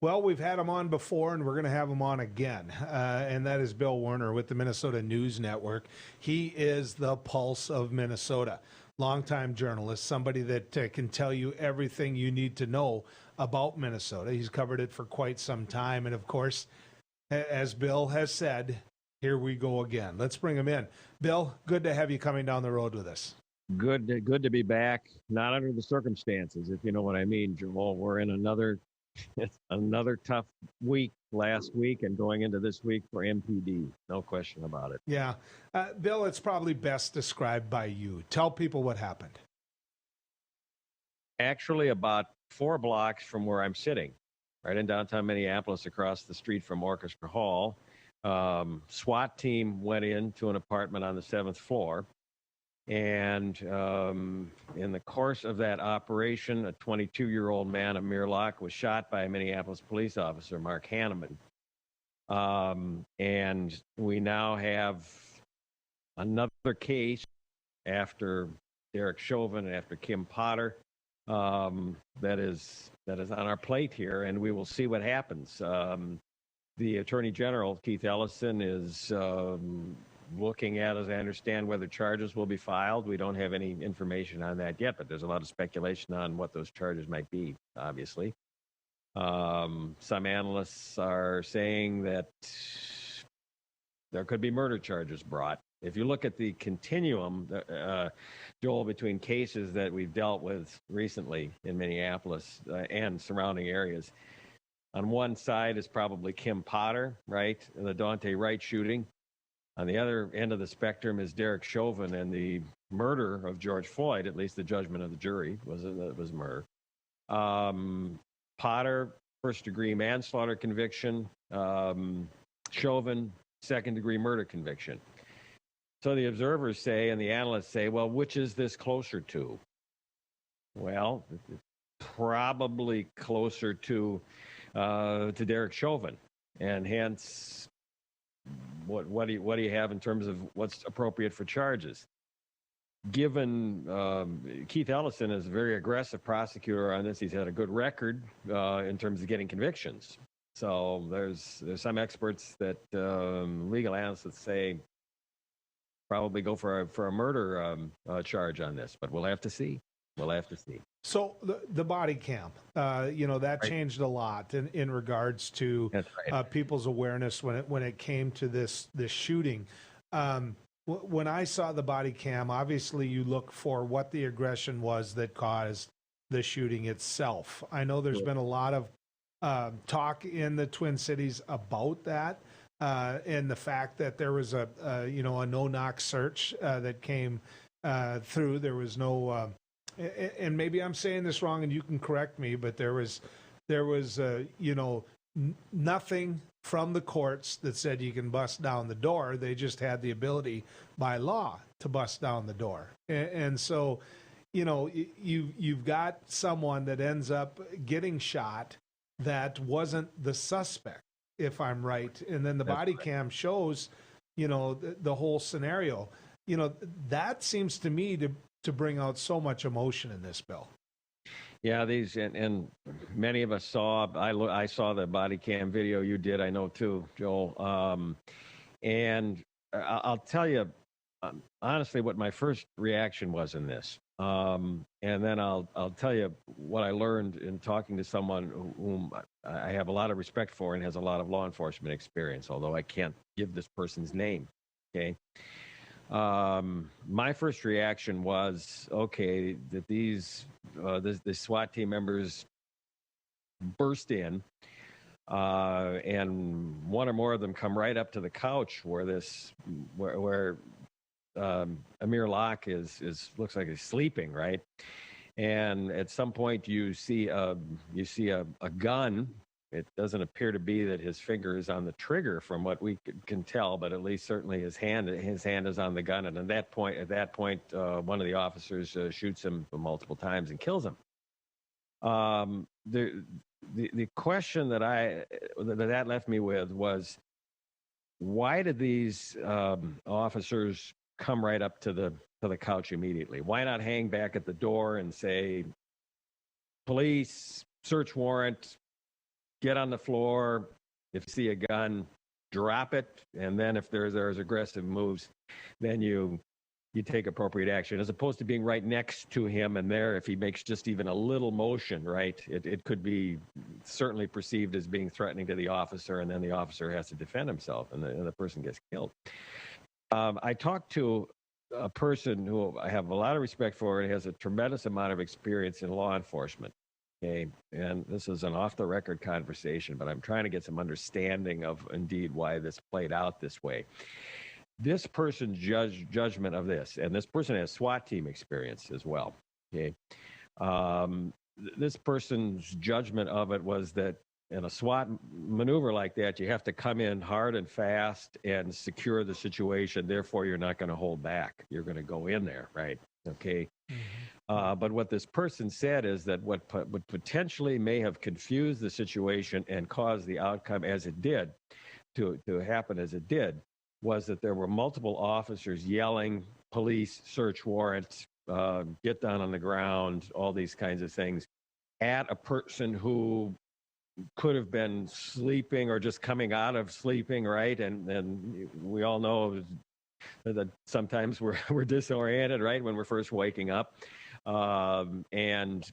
Well, we've had him on before, and we're going to have him on again. And that is Bill Werner with the Minnesota News Network. He is the pulse of Minnesota. Longtime journalist, somebody that can tell you everything you need to know about Minnesota. He's covered it for quite some time. And, of course, as Bill has said, here we go again. Let's bring him in. Bill, good to have you coming down the road with us. Good to be back. Not under the circumstances, if you know what I mean, Joel. We're in another tough week last week and going into this week for MPD. No question about it. Yeah. Bill, it's probably best described by you. Tell people what happened. Actually, about 4 blocks from where I'm sitting, right in downtown Minneapolis, across the street from Orchestra Hall, SWAT team went into an apartment on the 7th floor. And in the course of that operation, a 22-year-old man, Amir Locke, was shot by a Minneapolis police officer, Mark Hanneman. And we now have another case after Derek Chauvin and after Kim Potter that is on our plate here, and we will see what happens. The Attorney General, Keith Ellison, is looking at, as I understand, whether charges will be filed. We don't have any information on that yet, but there's a lot of speculation on what those charges might be, obviously. Some analysts are saying that there could be murder charges brought. If you look at the continuum, Joel, between cases that we've dealt with recently in Minneapolis and surrounding areas, on one side is probably Kim Potter, right, and the Daunte Wright shooting. On the other end of the spectrum is Derek Chauvin and the murder of George Floyd. At least the judgment of the jury was murder. Potter, first-degree manslaughter conviction. Chauvin, second-degree murder conviction. So the observers say, and the analysts say, well, which is this closer to? Well, it's probably closer to Derek Chauvin, and hence, what do you have in terms of what's appropriate for charges? Given Keith Ellison is a very aggressive prosecutor on this, he's had a good record in terms of getting convictions. So there's some experts that legal analysts that say probably go for a murder charge on this, but we'll have to see. So the body cam, that changed a lot in regards to people's awareness when it came to this shooting. When I saw the body cam, obviously you look for what the aggression was that caused the shooting itself. I know there's been a lot of talk in the Twin Cities about that, and the fact that there was a no-knock search that came through. There was no. And maybe I'm saying this wrong, and you can correct me, but there was nothing from the courts that said you can bust down the door. They just had the ability by law to bust down the door, and so you've got someone that ends up getting shot that wasn't the suspect, if I'm right, and then the body cam shows the whole scenario. That seems to me to bring out so much emotion in this, Bill. Yeah, these and many of us saw. I saw the body cam video. You did, I know too, Joel. And I'll tell you honestly what my first reaction was in this. And then I'll tell you what I learned in talking to someone whom I have a lot of respect for and has a lot of law enforcement experience, although I can't give this person's name. Okay. My first reaction was, okay, that the SWAT team members burst in, and one or more of them come right up to the couch where Amir Locke looks like he's sleeping, right? And at some point you see a gun. It doesn't appear to be that his finger is on the trigger from what we can tell, but at least certainly his hand is on the gun. And at that point, one of the officers shoots him multiple times and kills him. The question that left me with was, why did these officers come right up to the couch immediately? Why not hang back at the door and say, police, search warrant, get on the floor. If you see a gun, drop it. And then if there's aggressive moves, then you take appropriate action, as opposed to being right next to him. And there, if he makes just even a little motion, right, it could be certainly perceived as being threatening to the officer, and then the officer has to defend himself, and the person gets killed. I talked to a person who I have a lot of respect for, and has a tremendous amount of experience in law enforcement. Okay, and this is an off-the-record conversation, but I'm trying to get some understanding of indeed why this played out this way. This person's judgment of this, and this person has SWAT team experience as well. Okay, this person's judgment of it was that in a SWAT maneuver like that, you have to come in hard and fast and secure the situation. Therefore, you're not going to hold back. You're going to go in there, right? Okay. Mm-hmm. But what this person said is that what potentially may have confused the situation and caused the outcome as it did to happen as it did was that there were multiple officers yelling, police, search warrant, get down on the ground, all these kinds of things, at a person who could have been sleeping or just coming out of sleeping, right? And we all know that sometimes we're disoriented, right, when we're first waking up. And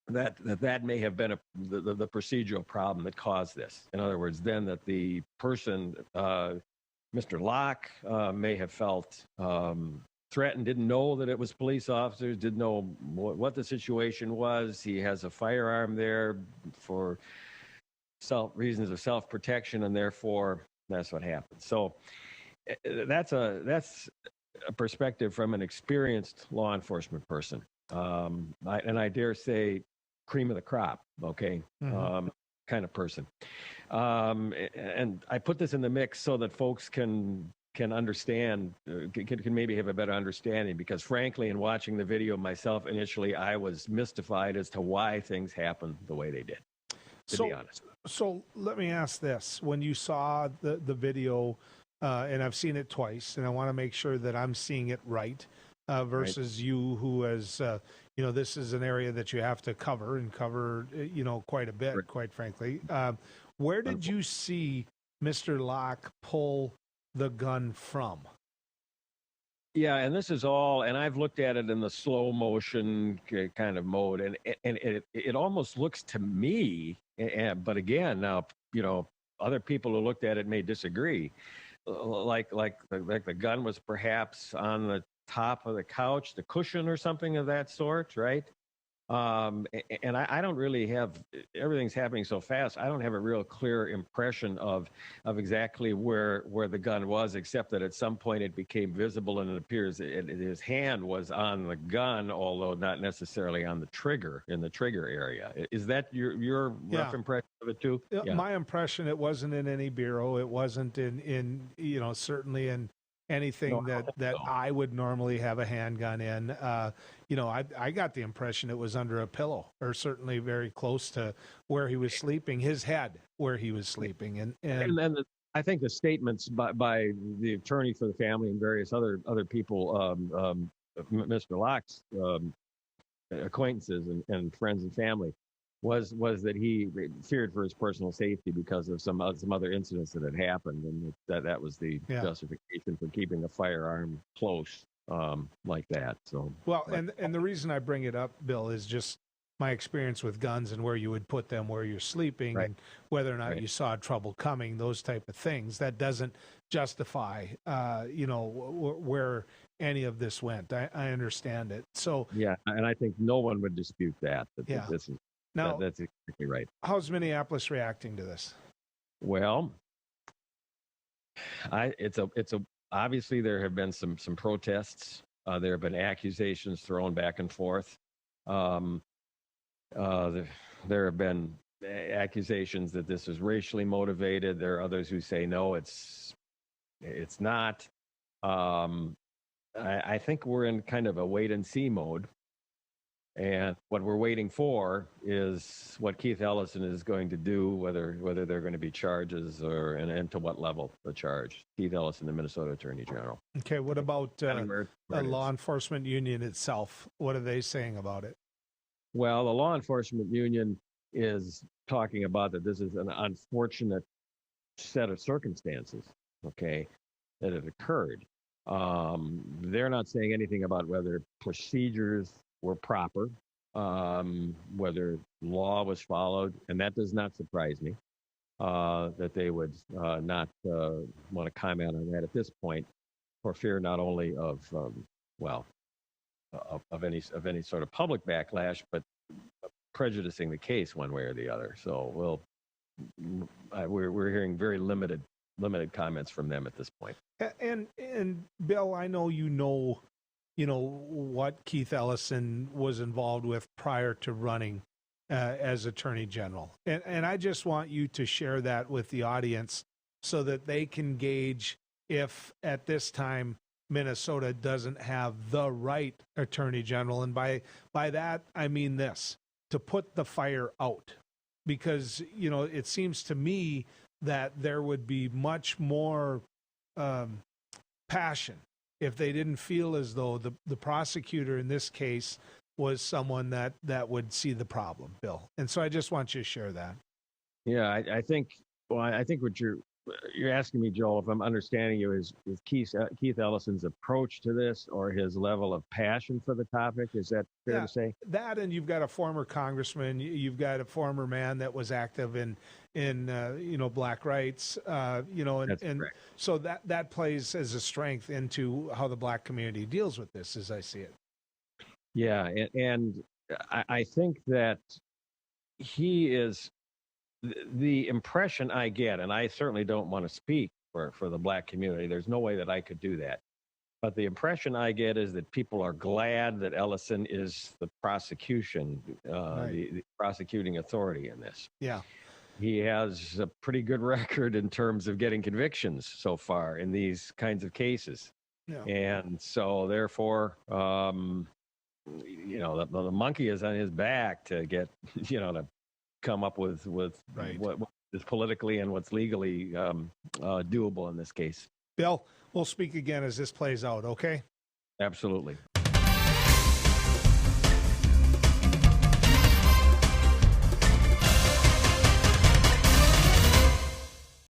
that may have been the procedural problem that caused this. In other words, then that the person, Mr. Locke, may have felt threatened, didn't know that it was police officers, didn't know what the situation was. He has a firearm there for reasons of self-protection, and therefore that's what happened. So that's a perspective from an experienced law enforcement person, and I dare say cream of the crop, okay, mm-hmm. Kind of person. And I put this in the mix so that folks can understand, can maybe have a better understanding, because frankly, in watching the video myself initially, I was mystified as to why things happened the way they did, to be honest. So let me ask this. When you saw the video, and I've seen it twice, and I want to make sure that I'm seeing it right, versus right. You who has, this is an area that you have to cover quite a bit, right. Quite frankly. Where did you see Mr. Locke pull the gun from? Yeah, and this is all, and I've looked at it in the slow motion kind of mode, and it almost looks to me, but again, now, other people who looked at it may disagree, like the gun was perhaps on the top of the couch, the cushion or something of that sort, right? And I don't really have, everything's happening so fast, I don't have a real clear impression of exactly where the gun was, except that at some point it became visible, and it appears his hand was on the gun, although not necessarily on the trigger, in the trigger area. Is that your rough impression of it too? Yeah. My impression, it wasn't in any bureau. It wasn't in certainly in anything that I would normally have a handgun in. I got the impression it was under a pillow, or certainly very close to where he was sleeping, his head where he was sleeping. And then I think the statements by the attorney for the family and various other people, Mr. Locke's acquaintances and friends and family, was that he feared for his personal safety because of some other incidents that had happened, and that was the justification for keeping a firearm close like that. So and the reason I bring it up, Bill, is just my experience with guns and where you would put them where you're sleeping, right. And whether or not you saw trouble coming, those type of things. That doesn't justify where any of this went. I understand it. So yeah, and I think no one would dispute that this is. Now, that's exactly right. How's Minneapolis reacting to this? Well, it's obviously there have been some protests. There have been accusations thrown back and forth. There have been accusations that this is racially motivated. There are others who say no, it's not. I think we're in kind of a wait and see mode. And what we're waiting for is what Keith Ellison is going to do, whether there are going to be charges and to what level the charge. Keith Ellison, the Minnesota Attorney General. Okay, what about the law enforcement union itself? What are they saying about it? Well, the law enforcement union is talking about that this is an unfortunate set of circumstances, okay, that had occurred. They're not saying anything about whether procedures were proper, whether law was followed, and that does not surprise me that they would not want to comment on that at this point, for fear not only of of any sort of public backlash, but prejudicing the case one way or the other. So we're hearing very limited comments from them at this point. And Bill, I know you know what Keith Ellison was involved with prior to running as Attorney General, and I just want you to share that with the audience so that they can gauge if at this time Minnesota doesn't have the right Attorney General, and by that I mean this: to put the fire out, because it seems to me that there would be much more passion if they didn't feel as though the prosecutor in this case was someone that would see the problem, Bill. And so I just want you to share that. Yeah, I think what you're asking me, Joel, if I'm understanding you, is Keith Ellison's approach to this or his level of passion for the topic. Is that fair to say? That, and you've got a former congressman, you've got a former man that was active in black rights, and so that plays as a strength into how the black community deals with this, as I see it. Yeah, and I think that he is the impression I get, and I certainly don't want to speak for the black community. There's no way that I could do that. But the impression I get is that people are glad that Ellison is the prosecution, the prosecuting authority in this. Yeah. He has a pretty good record in terms of getting convictions so far in these kinds of cases. Yeah. And so therefore, the monkey is on his back to get, to come up with what is politically and what's legally doable in this case. Bill, we'll speak again as this plays out, okay? Absolutely.